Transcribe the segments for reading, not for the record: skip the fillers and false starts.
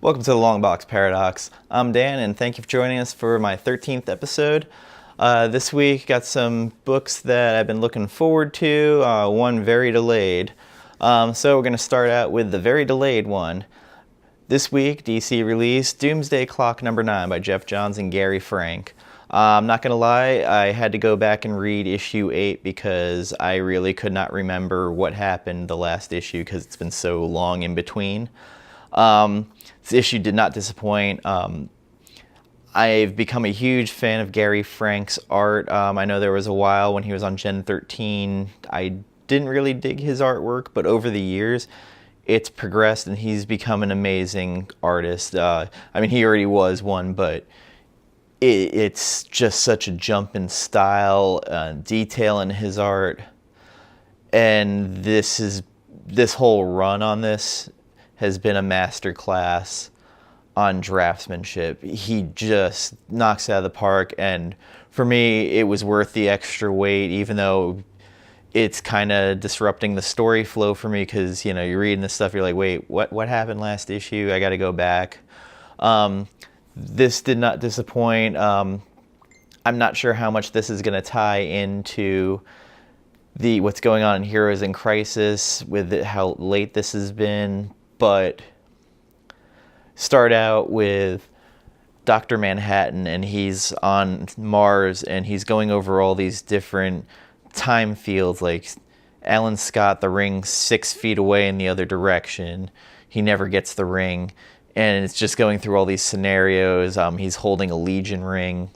Welcome to the LongBox Paradox. I'm Dan, and thank you for joining us for my 13th episode. This week, got some books that I've been looking forward to, one very delayed. So we're going to start out with the very delayed one. This week, DC released Doomsday Clock number 9 by Jeff Johns and Gary Frank. I'm not going to lie, I had to go back and read issue 8 because I really could not remember what happened the last issue because it's been so long in between. This issue did not disappoint. I've become a huge fan of Gary Frank's art. I know there was a while when he was on Gen 13, I didn't really dig his artwork, but over the years, it's progressed and he's become an amazing artist. I mean, he already was one, but it's just such a jump in style, detail in his art. And this whole run on this has been a masterclass on draftsmanship. He just knocks it out of the park, and for me, it was worth the extra wait, even though it's kind of disrupting the story flow for me, because you're reading this stuff, you're like, wait, what happened last issue? I got to go back. This did not disappoint. I'm not sure how much this is going to tie into what's going on in Heroes in Crisis with how late this has been, but start out with Dr. Manhattan, and he's on Mars, and he's going over all these different time fields, like Alan Scott, the ring's 6 feet away in the other direction. He never gets the ring, and it's just going through all these scenarios. He's holding a Legion ring.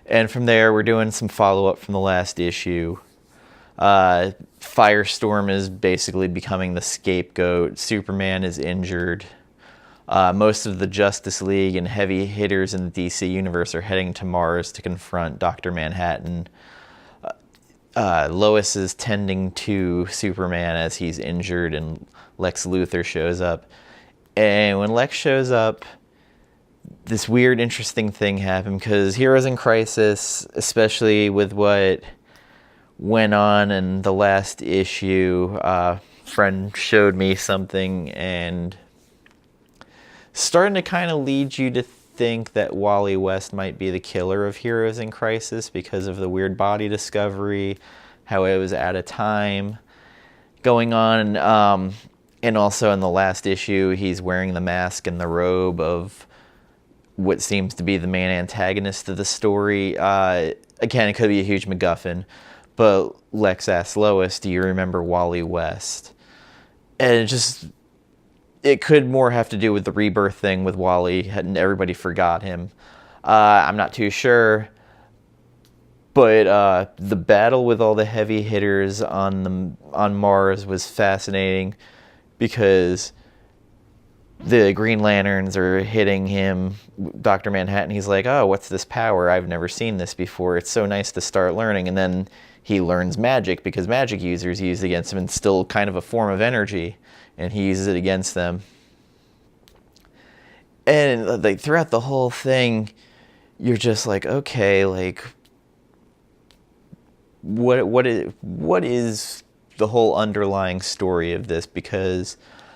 And from there, we're doing some follow-up from the last issue. Firestorm is basically becoming the scapegoat. Superman is injured. Most of the Justice League and heavy hitters in the DC universe are heading to Mars to confront Dr. Manhattan. Lois is tending to Superman as he's injured, and Lex Luthor shows up. And when Lex shows up, this weird, interesting thing happened, because Heroes in Crisis, especially with what went on in the last issue, friend showed me something and starting to kind of lead you to think that Wally West might be the killer of Heroes in Crisis because of the weird body discovery, how it was out of time going on. And also in the last issue, he's wearing the mask and the robe of what seems to be the main antagonist of the story. Again, it could be a huge MacGuffin. But Lex asks Lois, do you remember Wally West? And it could more have to do with the rebirth thing with Wally, and everybody forgot him. I'm not too sure. But the battle with all the heavy hitters on Mars was fascinating, because the Green Lanterns are hitting him, Dr. Manhattan. He's like, oh, what's this power? I've never seen this before. It's so nice to start learning. And then he learns magic, because magic users use it against him, and it's still kind of a form of energy, and he uses it against them. And like throughout the whole thing, you're just like, okay, like what is the whole underlying story of this? Because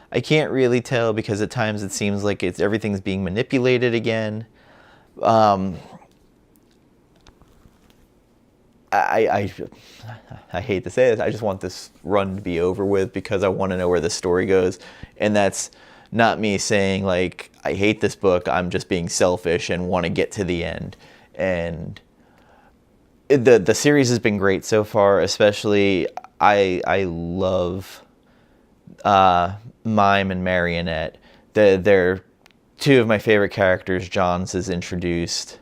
I can't really tell, because at times it seems like everything's being manipulated again. I hate to say this, I just want this run to be over with, because I want to know where the story goes. And that's not me saying, like, I hate this book, I'm just being selfish and want to get to the end. And the series has been great so far, especially I love Mime and Marionette. They're two of my favorite characters Johns has introduced.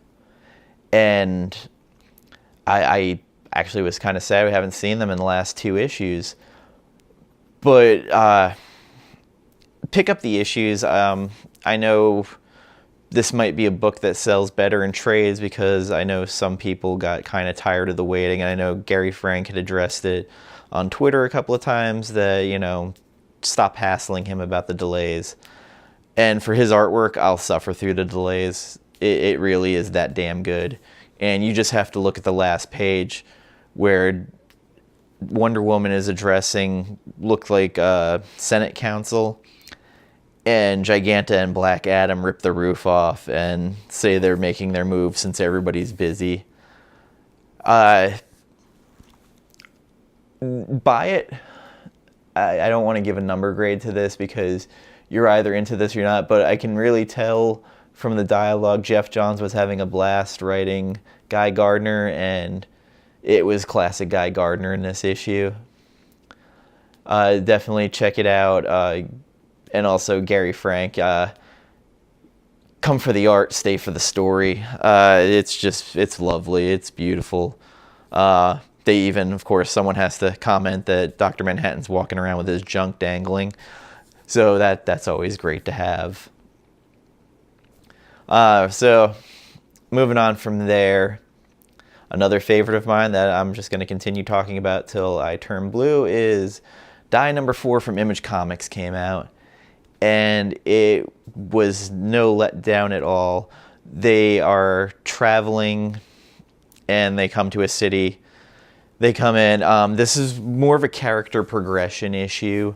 And I actually was kind of sad we haven't seen them in the last 2 issues. But pick up the issues. I know this might be a book that sells better in trades, because I know some people got kind of tired of the waiting. And I know Gary Frank had addressed it on Twitter a couple of times that, stop hassling him about the delays. And for his artwork, I'll suffer through the delays. It really is that damn good. And you just have to look at the last page where Wonder Woman is addressing, looked like Senate Council, and Giganta and Black Adam rip the roof off and say they're making their move since everybody's busy. Buy it. I don't want to give a number grade to this because you're either into this or you're not, but I can really tell from the dialogue Jeff Johns was having a blast writing Guy Gardner, and it was classic Guy Gardner in this issue. Definitely check it out. And also Gary Frank. Come for the art, stay for the story. It's lovely. It's beautiful. They even, of course, someone has to comment that Dr. Manhattan's walking around with his junk dangling. So that's always great to have. So moving on from there, another favorite of mine that I'm just going to continue talking about till I turn blue is Die number 4 from Image Comics came out. And it was no letdown at all. They are traveling and they come to a city. They come in. This is more of a character progression issue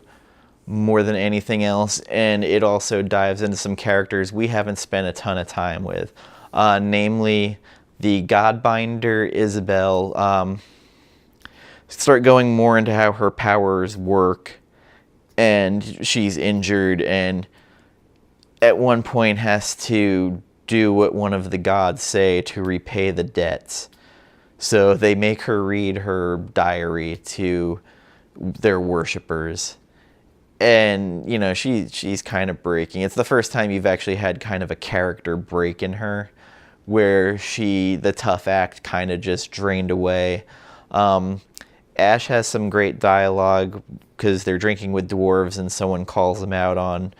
more than anything else, and it also dives into some characters we haven't spent a ton of time with, namely the Godbinder Isabel. Start going more into how her powers work, and she's injured and at one point has to do what one of the gods say to repay the debts. So they make her read her diary to their worshippers. And, you know, she's kind of breaking. It's the first time you've actually had kind of a character break in her, where the tough act kind of just drained away. Ash has some great dialogue because they're drinking with dwarves and someone calls them out on,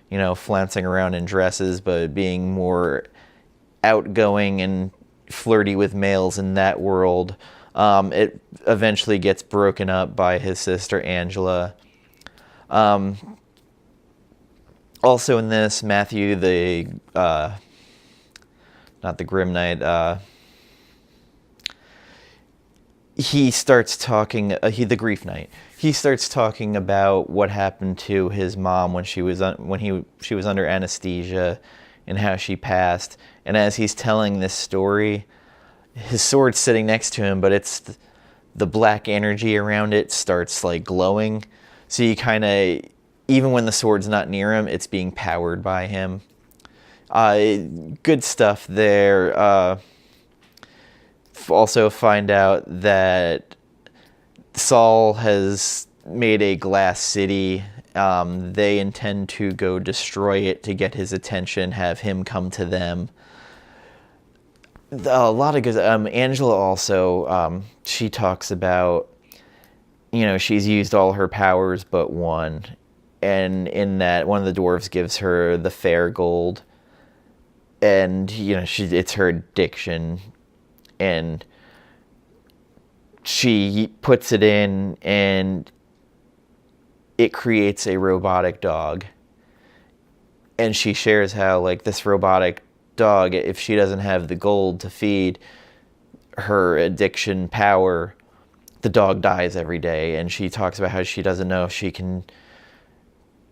you know, flouncing around in dresses, but being more outgoing and flirty with males in that world. It eventually gets broken up by his sister Angela. Also in this, Matthew, not the Grim Knight, he starts talking, the Grief Knight. He starts talking about what happened to his mom when she was under anesthesia and how she passed. And as he's telling this story, his sword's sitting next to him, but it's the black energy around it starts like glowing. So you kind of, even when the sword's not near him, it's being powered by him. Good stuff there. Also find out that Saul has made a glass city. They intend to go destroy it to get his attention, have him come to them. A lot of good. Angela also, she talks about, you know, she's used all her powers but one. And in that, one of the dwarves gives her the fair gold. And, you know, it's her addiction. And she puts it in, and it creates a robotic dog. And she shares how, like, this robotic dog, if she doesn't have the gold to feed her addiction power, the dog dies every day. And she talks about how she doesn't know if she can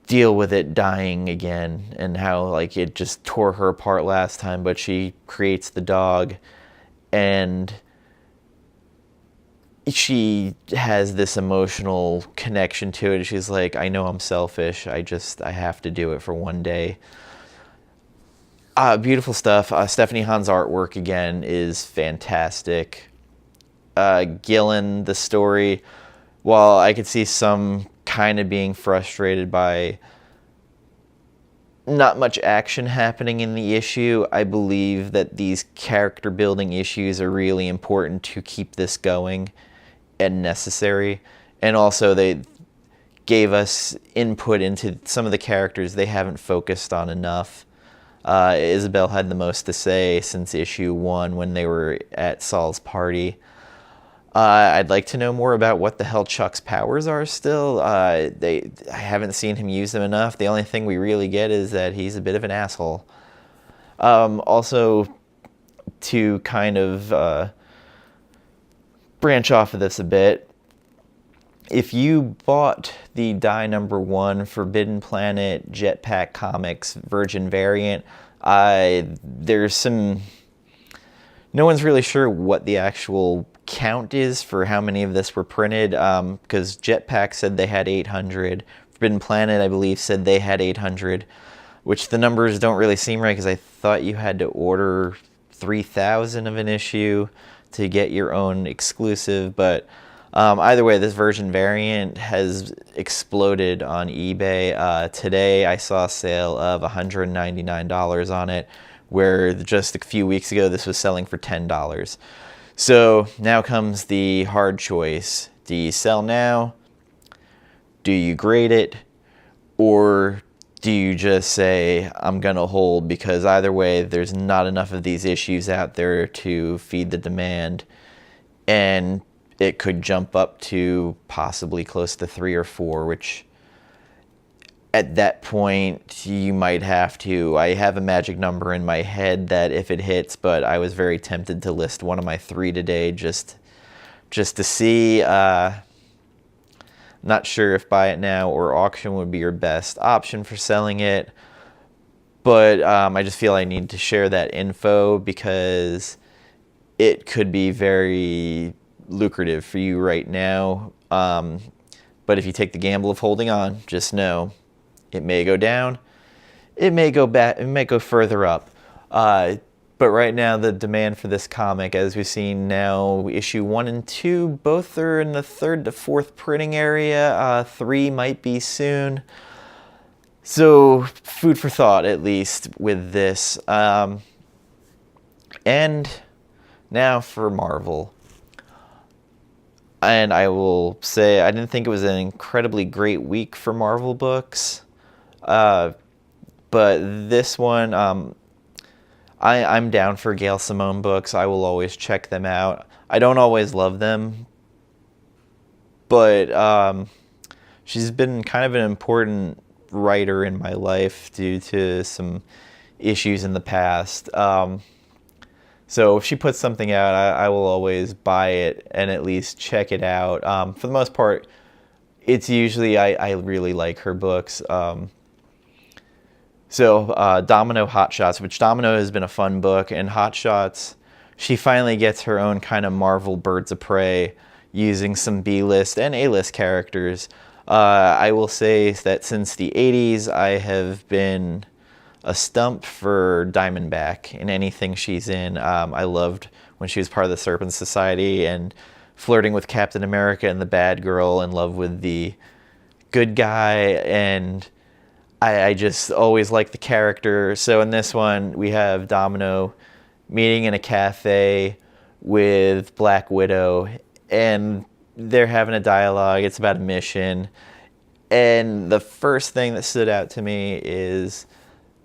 deal with it dying again, and how, like, it just tore her apart last time, but she creates the dog, and she has this emotional connection to it. She's like, I know I'm selfish, I have to do it for one day. Beautiful stuff. Stephanie Hahn's artwork again is fantastic. Gillen, the story, while I could see some kind of being frustrated by not much action happening in the issue, I believe that these character building issues are really important to keep this going and necessary. And also they gave us input into some of the characters they haven't focused on enough. Isabel had the most to say since issue 1 when they were at Saul's party. I'd like to know more about what the hell Chuck's powers are still. I haven't seen him use them enough. The only thing we really get is that he's a bit of an asshole. Also, to kind of branch off of this a bit, if you bought the die number 1 Forbidden Planet Jetpack Comics Virgin variant, there's some... No one's really sure what the actual count is for how many of this were printed, because Jetpack said they had 800. Forbidden Planet, I believe, said they had 800, which the numbers don't really seem right, because I thought you had to order 3,000 of an issue to get your own exclusive. But either way, this version variant has exploded on eBay. Today I saw a sale of $199 on it, where just a few weeks ago this was selling for $10. So now comes the hard choice. Do you sell now? Do you grade it? Or do you just say, I'm going to hold? Because either way, there's not enough of these issues out there to feed the demand. And it could jump up to possibly close to 3 or 4, which at that point you might have to. I have a magic number in my head that if it hits, but I was very tempted to list one of my 3 today just to see. Not sure if buy it now or auction would be your best option for selling it, but I just feel I need to share that info because it could be very lucrative for you right now. But if you take the gamble of holding on, just know it may go down, it may go back, it may go further up. But right now, the demand for this comic, as we've seen now, issue 1 and 2, both are in the 3rd to 4th printing area. 3 might be soon. So, food for thought, at least, with this. And now for Marvel. And I will say, I didn't think it was an incredibly great week for Marvel books. But this one... I'm down for Gail Simone books. I will always check them out. I don't always love them, but she's been kind of an important writer in my life due to some issues in the past. So if she puts something out, I will always buy it and at least check it out. For the most part, it's usually, I really like her books. So DominoHotshots, which Domino has been a fun book, and Hotshots, she finally gets her own kind of Marvel Birds of Prey using some B-list and A-list characters. I will say that since the 80s, I have been a stump for Diamondback in anything she's in. I loved when she was part of the Serpent Society and flirting with Captain America and the bad girl, in love with the good guy, and I just always liked the character. So in this one, we have Domino meeting in a cafe with Black Widow, and they're having a dialogue. It's about a mission. And the first thing that stood out to me is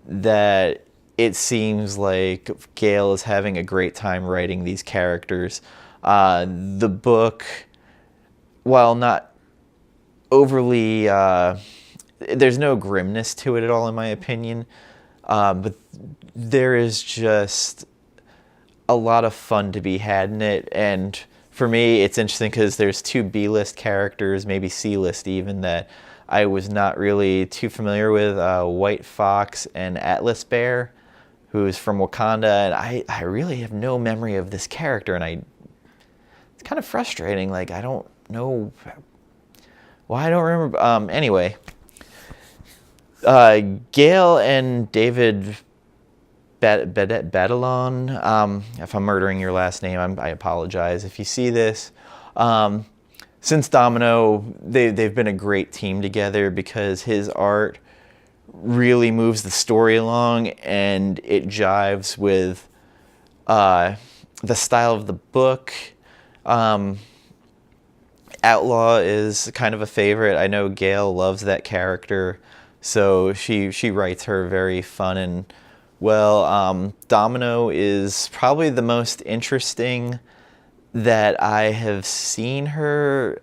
that it seems like Gail is having a great time writing these characters. The book, while not overly... there's no grimness to it at all, in my opinion, but there is just a lot of fun to be had in it. And for me, it's interesting because there's 2 B-list characters, maybe C-list even, that I was not really too familiar with, White Fox and Atlas Bear, who's from Wakanda, and I really have no memory of this character, and it's kind of frustrating. Like, I don't know why I don't remember. Anyway... Gail and David Badalon, if I'm murdering your last name, I apologize if you see this. Since Domino, they've been a great team together because his art really moves the story along and it jives with the style of the book. Outlaw is kind of a favorite. I know Gail loves that character. So she writes her very fun and well. Domino is probably the most interesting that I have seen her.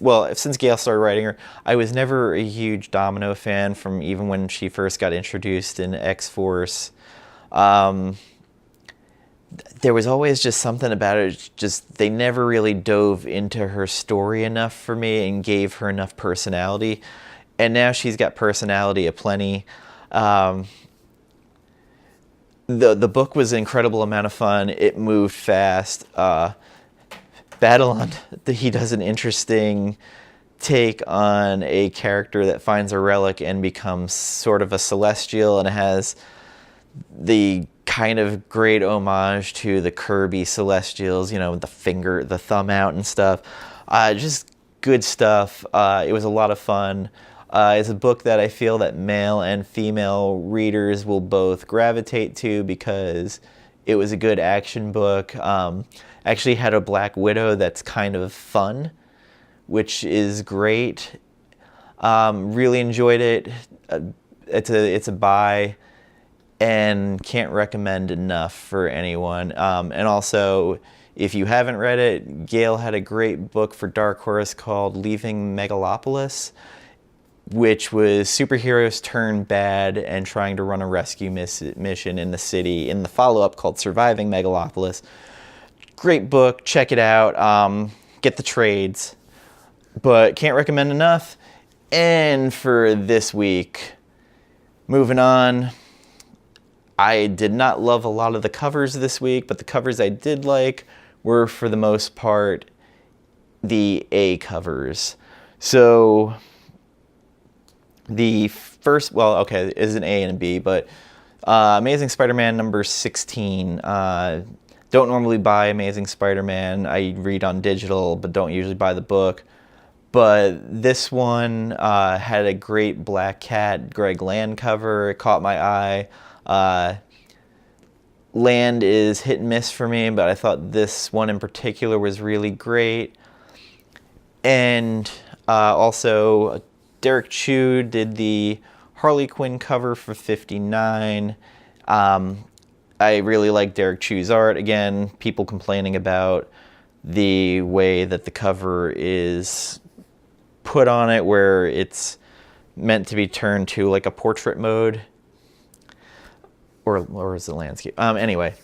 Well, since Gail started writing her, I was never a huge Domino fan from even when she first got introduced in X-Force. there was always just something about it. Just they never really dove into her story enough for me and gave her enough personality. And now she's got personality aplenty. The book was an incredible amount of fun. It moved fast. Babylon, he does an interesting take on a character that finds a relic and becomes sort of a celestial, and it has the kind of great homage to the Kirby Celestials, you know, with the thumb out and stuff. Just good stuff. It was a lot of fun. It's a book that I feel that male and female readers will both gravitate to because it was a good action book. Actually had a Black Widow that's kind of fun, which is great. Really enjoyed it. It's a buy and can't recommend enough for anyone. And also, if you haven't read it, Gail had a great book for Dark Horse called Leaving Megalopolis, which was superheroes turned bad and trying to run a rescue mission in the city in the follow-up called Surviving Megalopolis. Great book, check it out, get the trades, but can't recommend enough. And for this week, moving on, I did not love a lot of the covers this week, but the covers I did like were, for the most part, the A covers. So the first, well, okay, it is an A and a B, but Amazing Spider-Man number 16. Don't normally buy Amazing Spider-Man. I read on digital, but don't usually buy the book. But this one had a great Black Cat Greg Land cover. It caught my eye. Land is hit and miss for me, but I thought this one in particular was really great. And also, Derek Chu did the Harley Quinn cover for 59. I really like Derek Chu's art. Again, people complaining about the way that the cover is put on it, where it's meant to be turned to like a portrait mode, or is it landscape? Anyway,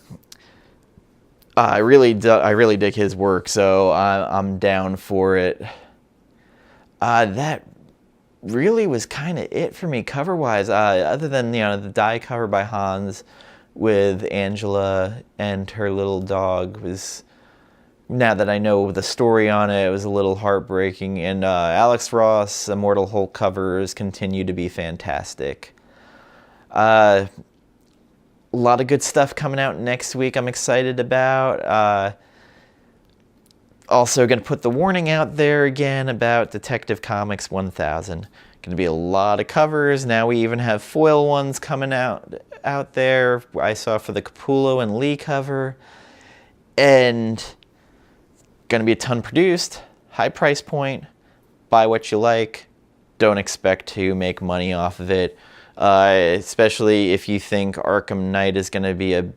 I really dig his work, so I'm down for it. That really was kind of it for me cover-wise. Other than the die cover by Hans with Angela and her little dog was, now that I know the story on it, it was a little heartbreaking. And Alex Ross Immortal Hulk covers continue to be fantastic. A lot of good stuff coming out next week I'm excited about. Also going to put the warning out there again about Detective Comics 1000. Going to be a lot of covers. Now we even have foil ones coming out there. I saw for the Capullo and Lee cover. And going to be a ton produced. High price point. Buy what you like. Don't expect to make money off of it. Especially if you think Arkham Knight is going to be a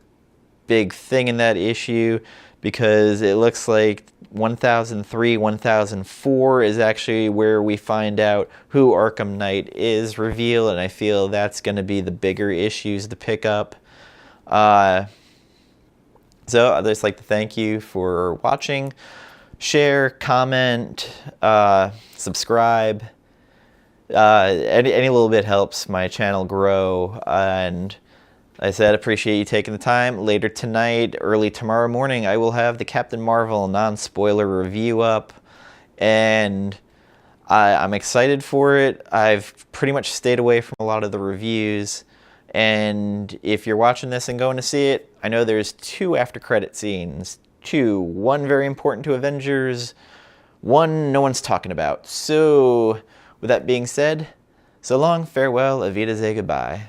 big thing in that issue, because it looks like 1003, 1004 is actually where we find out who Arkham Knight is revealed, and I feel that's going to be the bigger issues to pick up. So I'd just like to thank you for watching. Share, comment, subscribe. Any little bit helps my channel grow, and I said appreciate you taking the time. Later tonight, early tomorrow morning, I will have the Captain Marvel non-spoiler review up, and I'm excited for it. I've pretty much stayed away from a lot of the reviews, and if you're watching this and going to see it, I know there's 2 after-credit scenes. 2. One very important to Avengers, one no one's talking about. So with that being said, so long, farewell, Avita, goodbye.